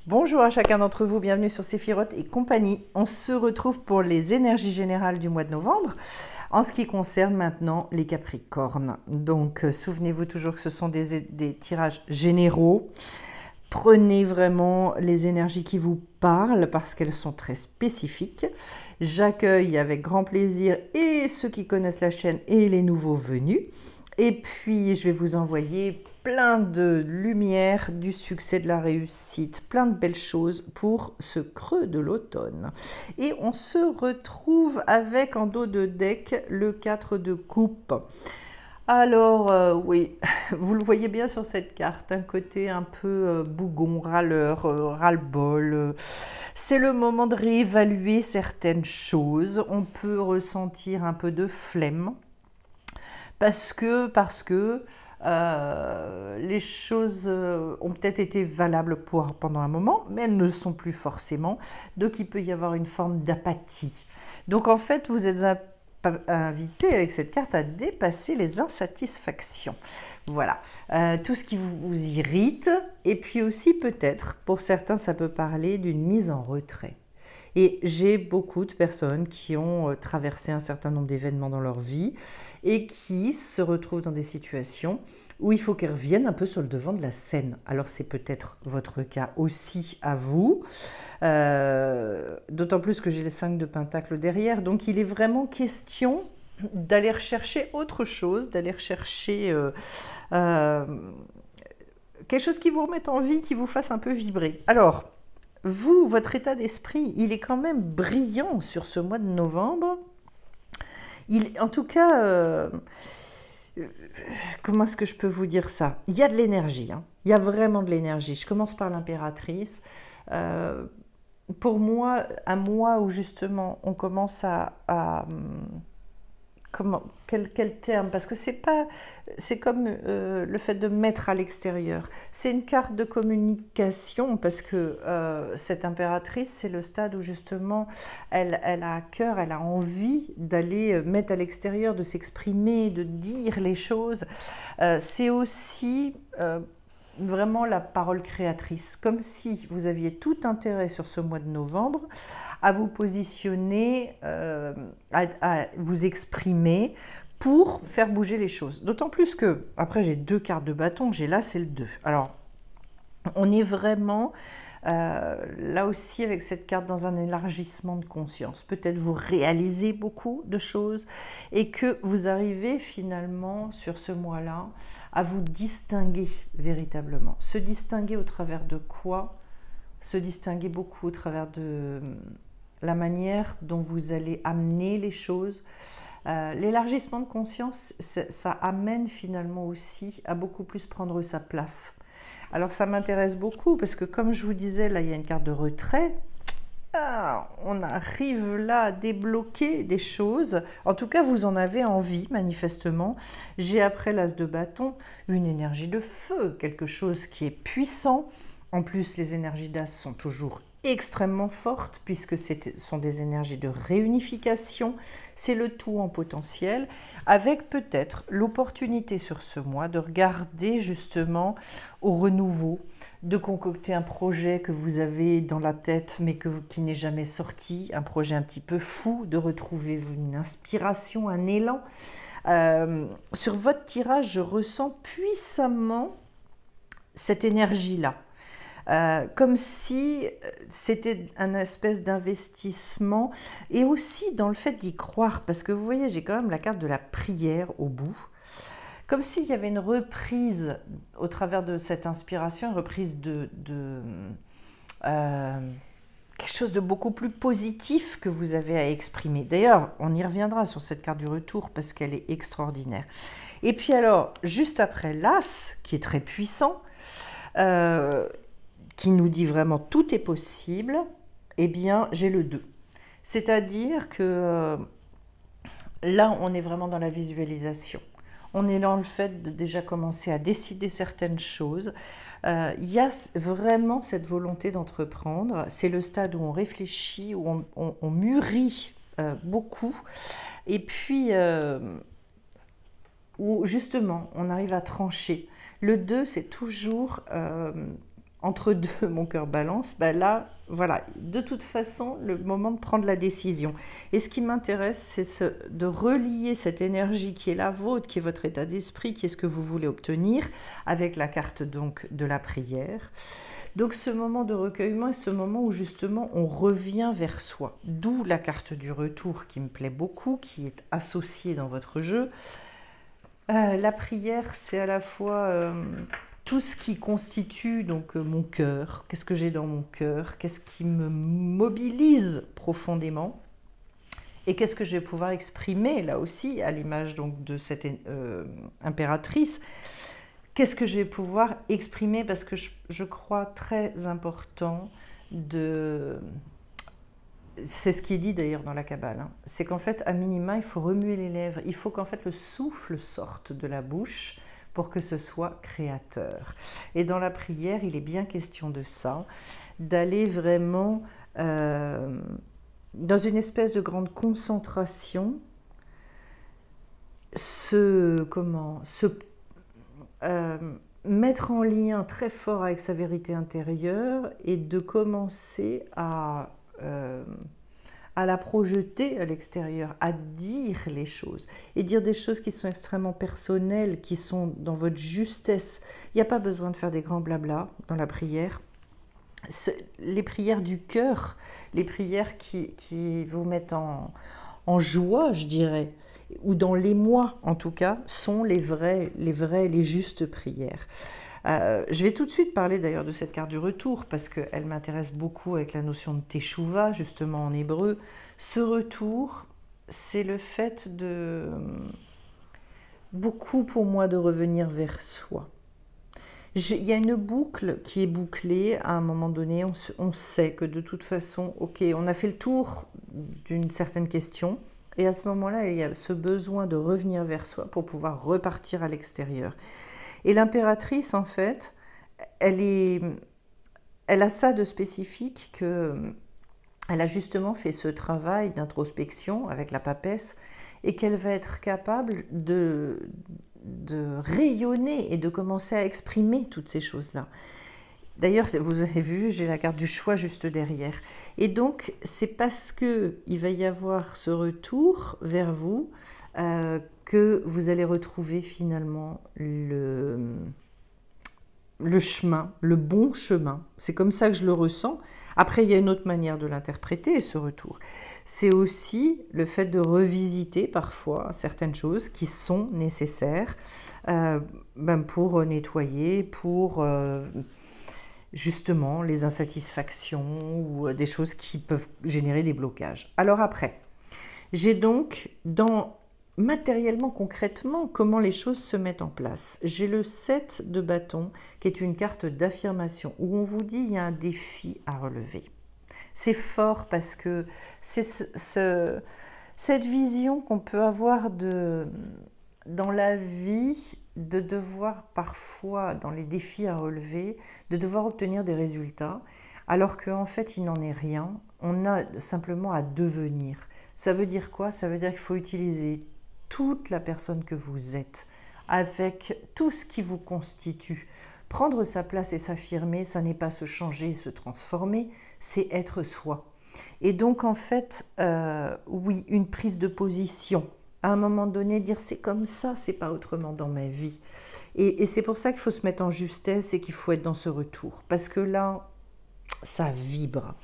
Bonjour à chacun d'entre vous, bienvenue sur Séphiroth et compagnie. On se retrouve pour les énergies générales du mois de novembre en ce qui concerne maintenant les Capricornes. Donc souvenez-vous toujours que ce sont des tirages généraux. Prenez vraiment les énergies qui vous parlent parce qu'elles sont très spécifiques. J'accueille avec grand plaisir et ceux qui connaissent la chaîne et les nouveaux venus. Et puis je vais vous envoyer plein de lumière, du succès, de la réussite, plein de belles choses pour ce creux de l'automne. Et on se retrouve avec en dos de deck le 4 de coupe. Alors oui, vous le voyez bien sur cette carte, un côté un peu bougon, râleur, ras-le-bol. C'est le moment de réévaluer certaines choses. On peut ressentir un peu de flemme parce que les choses ont peut-être été valables pendant un moment, mais elles ne le sont plus forcément. Donc il peut y avoir une forme d'apathie. Donc en fait, vous êtes invité avec cette carte à dépasser les insatisfactions. Voilà, tout ce qui vous irrite. Et puis aussi peut-être, pour certains, ça peut parler d'une mise en retrait. Et j'ai beaucoup de personnes qui ont traversé un certain nombre d'événements dans leur vie et qui se retrouvent dans des situations où il faut qu'elles reviennent un peu sur le devant de la scène. Alors c'est peut-être votre cas aussi à vous, d'autant plus que j'ai les 5 de Pentacle derrière. Donc il est vraiment question d'aller rechercher autre chose, d'aller rechercher quelque chose qui vous remette en vie, qui vous fasse un peu vibrer. Alors, vous, votre état d'esprit, il est quand même brillant sur ce mois de novembre. En tout cas, comment est-ce que je peux vous dire ça? Il y a de l'énergie, hein. Il y a vraiment de l'énergie. Je commence par l'impératrice. Pour moi, un mois où justement on commence quel terme? Parce que c'est comme le fait de mettre à l'extérieur. C'est une carte de communication parce que cette impératrice, c'est le stade où justement elle a à cœur, elle a envie d'aller mettre à l'extérieur, de s'exprimer, de dire les choses. C'est aussi vraiment la parole créatrice, comme si vous aviez tout intérêt sur ce mois de novembre à vous positionner, à vous exprimer pour faire bouger les choses. D'autant plus que, après j'ai 2 cartes de bâton, j'ai là c'est le 2. Alors, on est vraiment là aussi avec cette carte dans un élargissement de conscience. Peut-être vous réalisez beaucoup de choses et que vous arrivez finalement sur ce mois-là à vous distinguer véritablement. Se distinguer au travers de quoi? Se distinguer beaucoup au travers de la manière dont vous allez amener les choses. L'élargissement de conscience, ça amène finalement aussi à beaucoup plus prendre sa place. Alors ça m'intéresse beaucoup parce que comme je vous disais, là il y a une carte de retrait. On arrive là à débloquer des choses. En tout cas, vous en avez envie, manifestement. J'ai après l'as de bâton une énergie de feu, quelque chose qui est puissant. En plus, les énergies d'as sont toujours extrêmement fortes puisque ce sont des énergies de réunification. C'est le tout en potentiel, avec peut-être l'opportunité sur ce mois de regarder justement au renouveau, de concocter un projet que vous avez dans la tête mais qui n'est jamais sorti, un projet un petit peu fou, de retrouver une inspiration, un élan. Sur votre tirage, je ressens puissamment cette énergie-là. Comme si c'était un espèce d'investissement et aussi dans le fait d'y croire, parce que vous voyez, j'ai quand même la carte de la prière au bout. Comme s'il y avait une reprise au travers de cette inspiration, une reprise quelque chose de beaucoup plus positif que vous avez à exprimer. D'ailleurs, on y reviendra sur cette carte du retour parce qu'elle est extraordinaire. Et puis alors, juste après l'As, qui est très puissant, qui nous dit vraiment tout est possible, eh bien, j'ai le 2. C'est-à-dire que là, on est vraiment dans la visualisation. On est dans le fait de déjà commencer à décider certaines choses. Il y a vraiment cette volonté d'entreprendre. C'est le stade où on réfléchit, où on mûrit beaucoup. Et puis, où justement, on arrive à trancher. Le 2, c'est toujours entre deux, mon cœur balance, ben là, voilà, de toute façon, le moment de prendre la décision. Et ce qui m'intéresse, c'est de relier cette énergie qui est la vôtre, qui est votre état d'esprit, qui est ce que vous voulez obtenir, avec la carte donc de la prière. Donc ce moment de recueillement est ce moment où justement on revient vers soi. D'où la carte du retour qui me plaît beaucoup, qui est associée dans votre jeu. La prière, c'est à la fois tout ce qui constitue donc mon cœur. Qu'est-ce que j'ai dans mon cœur? Qu'est-ce qui me mobilise profondément? Et qu'est-ce que je vais pouvoir exprimer là aussi, à l'image donc de cette impératrice? Qu'est-ce que je vais pouvoir exprimer? Parce que je crois très important de... C'est ce qui est dit d'ailleurs dans la Kabbale, hein. C'est qu'en fait, à minima, il faut remuer les lèvres. Il faut qu'en fait le souffle sorte de la bouche pour que ce soit créateur. Et dans la prière, il est bien question de ça, d'aller vraiment dans une espèce de grande concentration, mettre en lien très fort avec sa vérité intérieure et de commencer à la projeter à l'extérieur, à dire les choses, et dire des choses qui sont extrêmement personnelles, qui sont dans votre justesse. Il n'y a pas besoin de faire des grands blabla dans la prière. Les prières du cœur, les prières qui vous mettent en joie, je dirais, ou dans l'émoi en tout cas, sont les justes prières. Je vais tout de suite parler d'ailleurs de cette carte du retour parce qu'elle m'intéresse beaucoup avec la notion de teshuva, justement en hébreu. Ce retour, c'est le fait de beaucoup pour moi de revenir vers soi. Il y a une boucle qui est bouclée à un moment donné, on sait que de toute façon, ok, on a fait le tour d'une certaine question et à ce moment-là, il y a ce besoin de revenir vers soi pour pouvoir repartir à l'extérieur. Et l'impératrice, en fait, elle a ça de spécifique qu'elle a justement fait ce travail d'introspection avec la papesse et qu'elle va être capable de rayonner et de commencer à exprimer toutes ces choses-là. D'ailleurs, vous avez vu, j'ai la carte du choix juste derrière. Et donc, c'est parce qu'il va y avoir ce retour vers vous que vous allez retrouver finalement le chemin, le bon chemin. C'est comme ça que je le ressens. Après, il y a une autre manière de l'interpréter, ce retour. C'est aussi le fait de revisiter parfois certaines choses qui sont nécessaires pour nettoyer, pour justement les insatisfactions ou des choses qui peuvent générer des blocages. Alors après, j'ai donc matériellement, concrètement, comment les choses se mettent en place. J'ai le 7 de bâton, qui est une carte d'affirmation, où on vous dit il y a un défi à relever. C'est fort parce que c'est cette vision qu'on peut avoir dans la vie, de devoir parfois, dans les défis à relever, de devoir obtenir des résultats, alors qu'en fait, il n'en est rien. On a simplement à devenir. Ça veut dire quoi? Ça veut dire qu'il faut utiliser toute la personne que vous êtes, avec tout ce qui vous constitue. Prendre sa place et s'affirmer, ça n'est pas se changer et se transformer, c'est être soi. Et donc en fait, oui, une prise de position. À un moment donné, dire c'est comme ça, c'est pas autrement dans ma vie. Et c'est pour ça qu'il faut se mettre en justesse et qu'il faut être dans ce retour. Parce que là, ça vibre.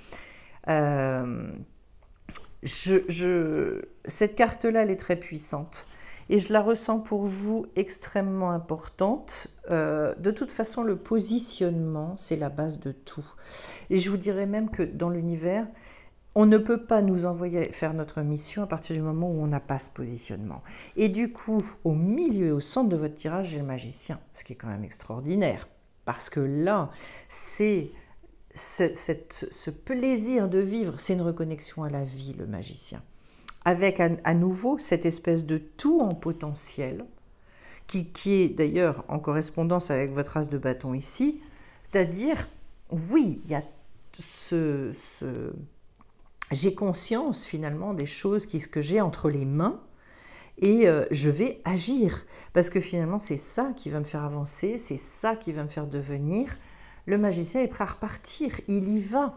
Cette carte-là, elle est très puissante et je la ressens pour vous extrêmement importante. De toute façon, le positionnement, c'est la base de tout. Et je vous dirais même que dans l'univers, on ne peut pas nous envoyer faire notre mission à partir du moment où on n'a pas ce positionnement. Et du coup, au milieu, au centre de votre tirage, j'ai le magicien, ce qui est quand même extraordinaire. Parce que là, c'est... ce plaisir de vivre, c'est une reconnexion à la vie, le magicien. Avec à nouveau cette espèce de tout en potentiel, qui est d'ailleurs en correspondance avec votre as de bâton ici, c'est-à-dire, oui, il y a j'ai conscience finalement des choses que j'ai entre les mains, et je vais agir, parce que finalement c'est ça qui va me faire avancer, c'est ça qui va me faire devenir le magicien est prêt à repartir, il y va.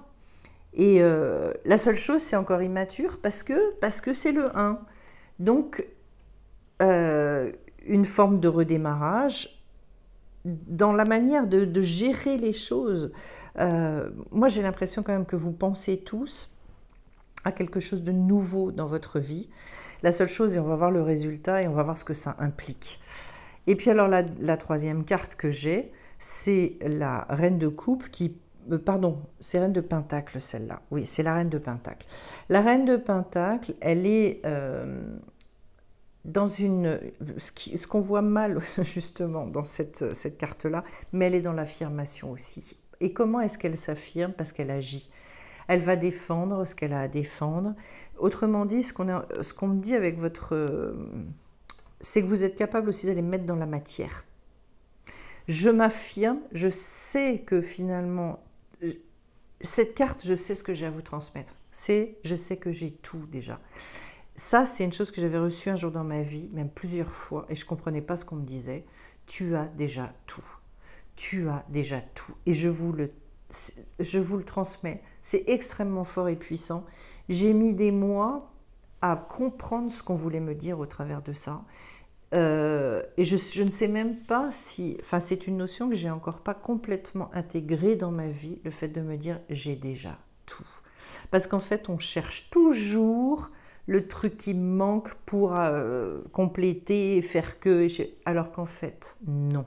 Et la seule chose, c'est encore immature parce que c'est le 1. Donc, une forme de redémarrage dans la manière de gérer les choses. Moi, j'ai l'impression quand même que vous pensez tous à quelque chose de nouveau dans votre vie. La seule chose, et on va voir le résultat et on va voir ce que ça implique. Et puis alors la troisième carte que j'ai, c'est la reine de coupe qui... Pardon, c'est reine de pentacle celle-là. Oui, c'est la reine de pentacle. La reine de pentacle, elle est dans une... Ce qu'on voit mal justement dans cette carte-là, mais elle est dans l'affirmation aussi. Et comment est-ce qu'elle s'affirme? Parce qu'elle agit. Elle va défendre ce qu'elle a à défendre. Autrement dit, ce qu'on me dit avec votre... c'est que vous êtes capable aussi d'aller mettre dans la matière. Je m'affirme, je sais que finalement, cette carte, je sais ce que j'ai à vous transmettre. Je sais que j'ai tout déjà. Ça, c'est une chose que j'avais reçue un jour dans ma vie, même plusieurs fois, et je ne comprenais pas ce qu'on me disait. Tu as déjà tout. Tu as déjà tout. Et je vous le transmets. C'est extrêmement fort et puissant. J'ai mis des mois à comprendre ce qu'on voulait me dire au travers de ça. Et je ne sais même pas si... Enfin, c'est une notion que j'ai encore pas complètement intégrée dans ma vie, le fait de me dire j'ai déjà tout. Parce qu'en fait, on cherche toujours le truc qui manque pour compléter, faire que... Alors qu'en fait, non.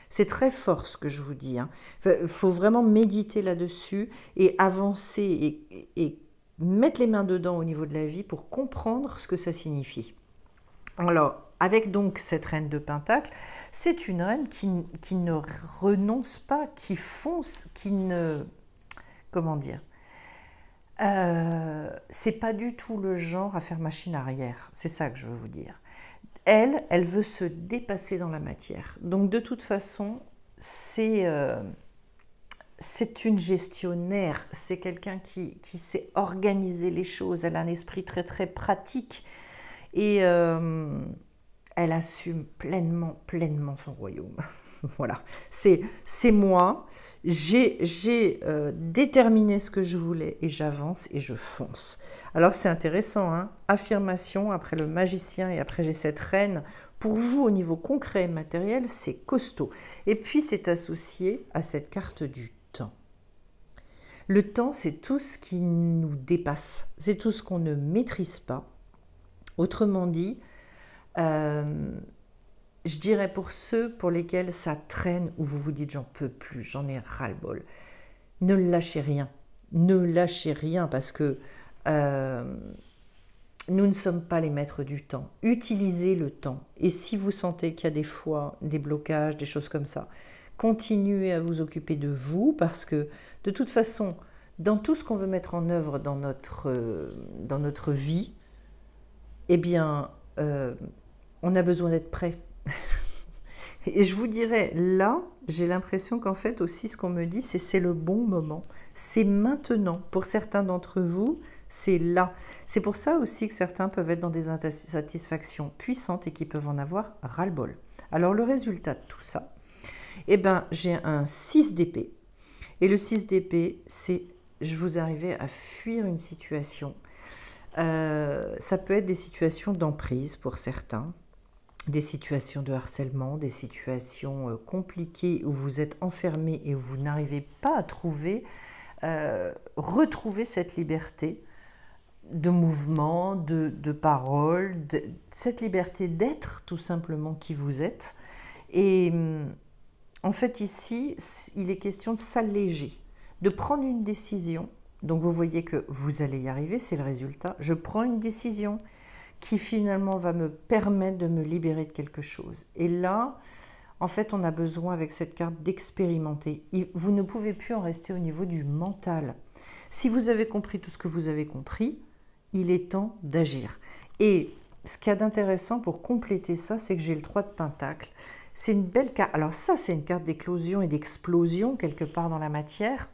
C'est très fort ce que je vous dis. Il faut vraiment méditer là-dessus et avancer et mettre les mains dedans au niveau de la vie pour comprendre ce que ça signifie. Alors, avec donc cette reine de pentacle, c'est une reine qui ne renonce pas, qui fonce, qui ne... Comment dire c'est pas du tout le genre à faire machine arrière. C'est ça que je veux vous dire. Elle veut se dépasser dans la matière. Donc de toute façon, c'est une gestionnaire, c'est quelqu'un qui sait organiser les choses, elle a un esprit très très pratique et elle assume pleinement son royaume. Voilà, c'est moi, j'ai déterminé ce que je voulais et j'avance et je fonce. Alors c'est intéressant, hein, affirmation, après le magicien et après j'ai cette reine. Pour vous, au niveau concret et matériel, c'est costaud. Et puis c'est associé à cette carte du temps. Le temps, c'est tout ce qui nous dépasse, c'est tout ce qu'on ne maîtrise pas. Autrement dit, je dirais pour ceux pour lesquels ça traîne, où vous vous dites j'en peux plus, j'en ai ras-le-bol, ne lâchez rien. Ne lâchez rien parce que nous ne sommes pas les maîtres du temps. Utilisez le temps. Et si vous sentez qu'il y a des fois des blocages, des choses comme ça, continuez à vous occuper de vous parce que de toute façon, dans tout ce qu'on veut mettre en œuvre dans notre vie, eh bien, on a besoin d'être prêt. Et je vous dirais, là, j'ai l'impression qu'en fait aussi ce qu'on me dit, c'est le bon moment. C'est maintenant. Pour certains d'entre vous, c'est là. C'est pour ça aussi que certains peuvent être dans des insatisfactions puissantes et qui peuvent en avoir ras-le-bol. Alors le résultat de tout ça, eh ben, j'ai un 6 d'épée. Et le 6 d'épée, c'est je vous arrivez à fuir une situation. Ça peut être des situations d'emprise pour certains, des situations de harcèlement, des situations compliquées où vous êtes enfermé et où vous n'arrivez pas à retrouver cette liberté de mouvement, de parole, cette liberté d'être tout simplement qui vous êtes. Et en fait ici, il est question de s'alléger, de prendre une décision. Donc vous voyez que vous allez y arriver, c'est le résultat. Je prends une décision qui finalement va me permettre de me libérer de quelque chose. Et là, en fait, on a besoin avec cette carte d'expérimenter. Vous ne pouvez plus en rester au niveau du mental. Si vous avez compris tout ce que vous avez compris, il est temps d'agir. Et ce qu'il y a d'intéressant pour compléter ça, c'est que j'ai le 3 de Pentacle. C'est une belle carte. Alors ça, c'est une carte d'éclosion et d'explosion quelque part dans la matière,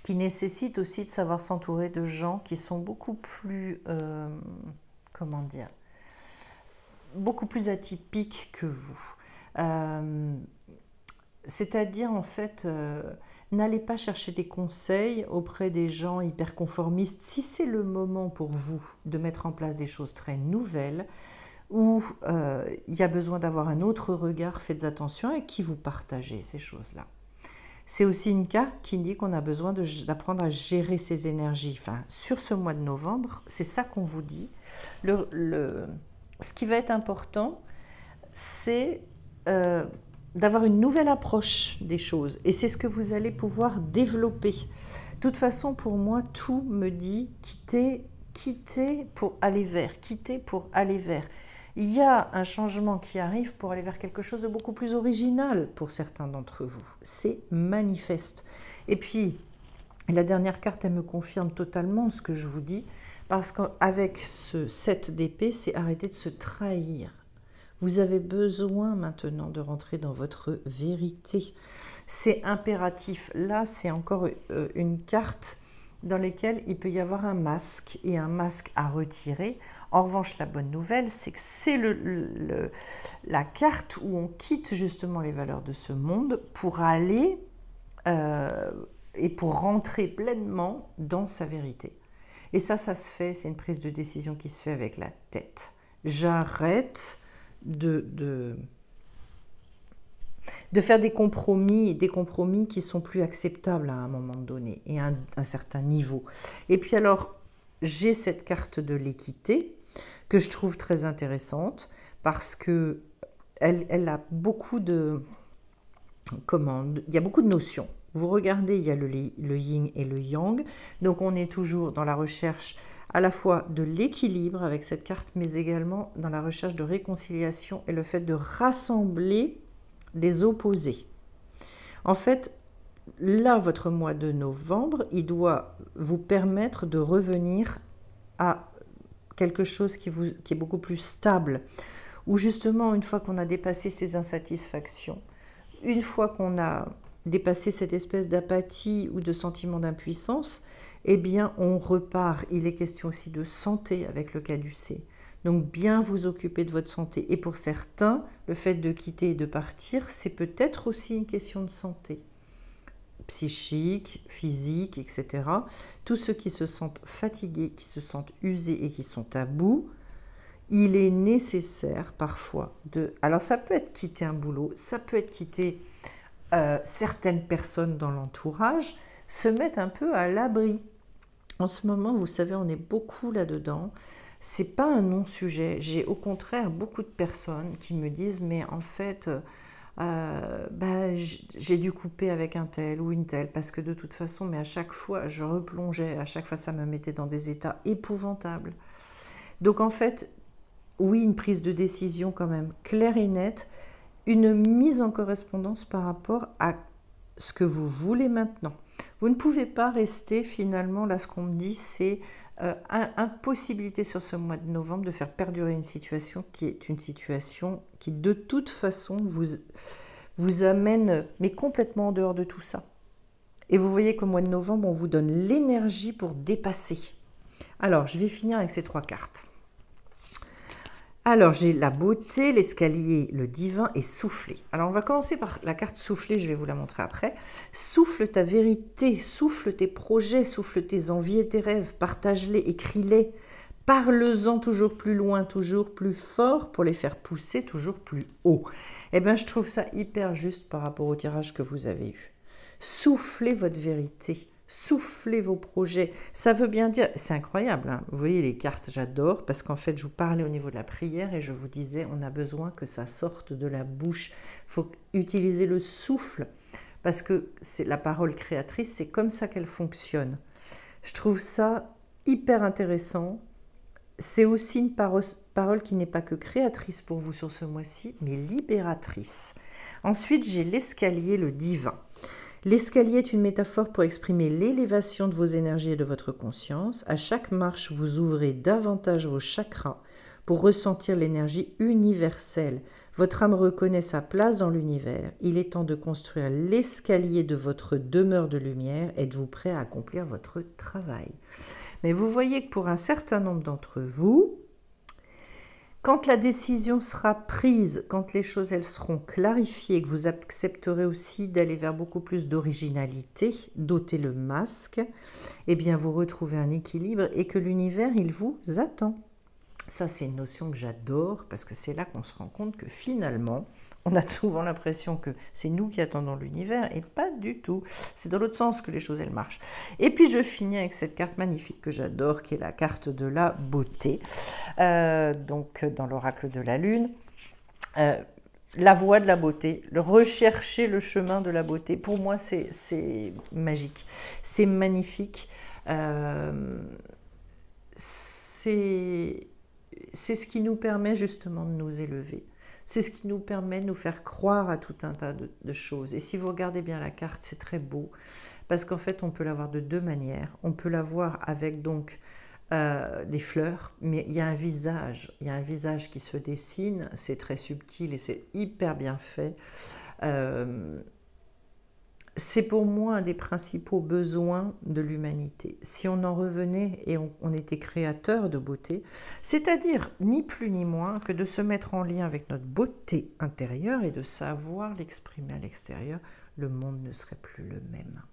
qui nécessite aussi de savoir s'entourer de gens qui sont beaucoup plus... comment dire, beaucoup plus atypiques que vous. C'est-à-dire, en fait, n'allez pas chercher des conseils auprès des gens hyper conformistes. Si c'est le moment pour vous de mettre en place des choses très nouvelles, où il y a besoin d'avoir un autre regard, faites attention avec qui vous partagez ces choses-là. C'est aussi une carte qui dit qu'on a besoin d'apprendre à gérer ses énergies. Enfin, sur ce mois de novembre, c'est ça qu'on vous dit. Ce qui va être important, c'est d'avoir une nouvelle approche des choses. Et c'est ce que vous allez pouvoir développer. De toute façon, pour moi, tout me dit quitter pour aller vers, quitter pour aller vers. Il y a un changement qui arrive pour aller vers quelque chose de beaucoup plus original pour certains d'entre vous. C'est manifeste. Et puis, la dernière carte, elle me confirme totalement ce que je vous dis, parce qu'avec ce 7 d'épée, c'est arrêter de se trahir. Vous avez besoin maintenant de rentrer dans votre vérité. C'est impératif. Là, c'est encore une carte dans laquelle il peut y avoir un masque et un masque à retirer. En revanche, la bonne nouvelle, c'est que c'est la carte où on quitte justement les valeurs de ce monde pour aller et pour rentrer pleinement dans sa vérité. Et ça se fait, c'est une prise de décision qui se fait avec la tête. J'arrête de faire des compromis qui sont plus acceptables à un moment donné et à un certain niveau. Et puis alors, j'ai cette carte de l'équité que je trouve très intéressante parce que elle a beaucoup de... il y a beaucoup de notions. Vous regardez, il y a le yin et le yang, donc on est toujours dans la recherche à la fois de l'équilibre avec cette carte, mais également dans la recherche de réconciliation et le fait de rassembler les opposés. En fait, là, votre mois de novembre, il doit vous permettre de revenir à quelque chose qui est beaucoup plus stable, où justement, une fois qu'on a dépassé ces insatisfactions, une fois qu'on a dépassé cette espèce d'apathie ou de sentiment d'impuissance, eh bien, on repart. Il est question aussi de santé avec le caducée. Donc, bien vous occuper de votre santé. Et pour certains, le fait de quitter et de partir, c'est peut-être aussi une question de santé. Psychique, physique, etc. Tous ceux qui se sentent fatigués, qui se sentent usés et qui sont à bout, il est nécessaire parfois de... Alors, ça peut être quitter un boulot, ça peut être quitter certaines personnes dans l'entourage, se mettre un peu à l'abri. En ce moment, vous savez, on est beaucoup là-dedans. C'est pas un non-sujet. J'ai au contraire beaucoup de personnes qui me disent, mais en fait, j'ai dû couper avec un tel ou une telle, parce que de toute façon, mais à chaque fois, je replongeais, à chaque fois, ça me mettait dans des états épouvantables. Donc en fait, oui, une prise de décision quand même claire et nette, une mise en correspondance par rapport à ce que vous voulez maintenant. Vous ne pouvez pas rester finalement, là ce qu'on me dit, c'est impossibilité sur ce mois de novembre de faire perdurer une situation qui est une situation qui de toute façon vous amène mais complètement en dehors de tout ça. Et vous voyez qu'au mois de novembre, on vous donne l'énergie pour dépasser. Alors, je vais finir avec ces 3 cartes. Alors, j'ai la beauté, l'escalier, le divin et souffler. Alors, on va commencer par la carte souffler, je vais vous la montrer après. Souffle ta vérité, souffle tes projets, souffle tes envies et tes rêves, partage-les, écris-les, parle-en toujours plus loin, toujours plus fort pour les faire pousser toujours plus haut. Eh bien, je trouve ça hyper juste par rapport au tirage que vous avez eu. Soufflez votre vérité. Soufflez vos projets. Ça veut bien dire, c'est incroyable, hein. Vous voyez les cartes, j'adore, parce qu'en fait, je vous parlais au niveau de la prière et je vous disais, on a besoin que ça sorte de la bouche. Il faut utiliser le souffle, parce que c'est la parole créatrice, c'est comme ça qu'elle fonctionne. Je trouve ça hyper intéressant. C'est aussi une parole qui n'est pas que créatrice pour vous sur ce mois-ci, mais libératrice. Ensuite, j'ai l'escalier, le divin. L'escalier est une métaphore pour exprimer l'élévation de vos énergies et de votre conscience. À chaque marche, vous ouvrez davantage vos chakras pour ressentir l'énergie universelle. Votre âme reconnaît sa place dans l'univers. Il est temps de construire l'escalier de votre demeure de lumière. Êtes-vous prêt à accomplir votre travail? Mais vous voyez que pour un certain nombre d'entre vous, Quand la décision sera prise, quand les choses elles seront clarifiées, que vous accepterez aussi d'aller vers beaucoup plus d'originalité, d'ôter le masque, eh bien vous retrouvez un équilibre et que l'univers il vous attend. Ça, c'est une notion que j'adore parce que c'est là qu'on se rend compte que finalement, on a souvent l'impression que c'est nous qui attendons l'univers et pas du tout. C'est dans l'autre sens que les choses, elles marchent. Et puis, je finis avec cette carte magnifique que j'adore, qui est la carte de la beauté. Donc, dans l'oracle de la Lune. La voie de la beauté, rechercher le chemin de la beauté, pour moi, c'est magique. C'est magnifique. C'est ce qui nous permet justement de nous élever. C'est ce qui nous permet de nous faire croire à tout un tas de choses. Et si vous regardez bien la carte, c'est très beau, parce qu'en fait, on peut la voir de deux manières. On peut la voir avec donc des fleurs, mais il y a un visage qui se dessine, c'est très subtil et c'est hyper bien fait. C'est pour moi un des principaux besoins de l'humanité. Si on en revenait et on était créateur de beauté, c'est-à-dire ni plus ni moins que de se mettre en lien avec notre beauté intérieure et de savoir l'exprimer à l'extérieur, le monde ne serait plus le même.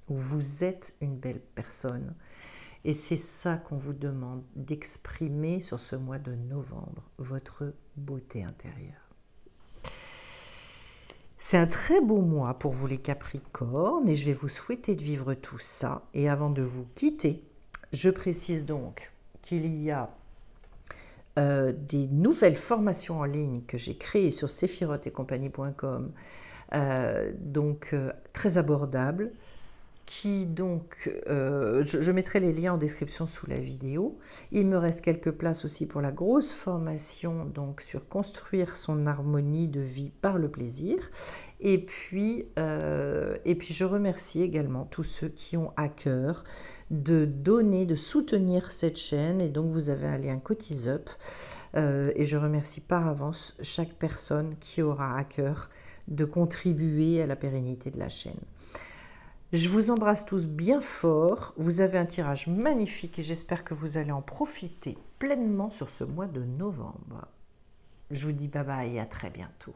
Vous êtes une belle personne et c'est ça qu'on vous demande d'exprimer sur ce mois de novembre, votre beauté intérieure. C'est un très beau mois pour vous les Capricornes et je vais vous souhaiter de vivre tout ça. Et avant de vous quitter, je précise donc qu'il y a des nouvelles formations en ligne que j'ai créées sur sephirotetcompagnie.com, donc très abordables, qui donc, je mettrai les liens en description sous la vidéo. Il me reste quelques places aussi pour la grosse formation donc sur construire son harmonie de vie par le plaisir. Et puis je remercie également tous ceux qui ont à cœur de donner, de soutenir cette chaîne. Et donc vous avez un lien CotisUp. Et je remercie par avance chaque personne qui aura à cœur de contribuer à la pérennité de la chaîne. Je vous embrasse tous bien fort. Vous avez un tirage magnifique et j'espère que vous allez en profiter pleinement sur ce mois de novembre. Je vous dis bye bye et à très bientôt.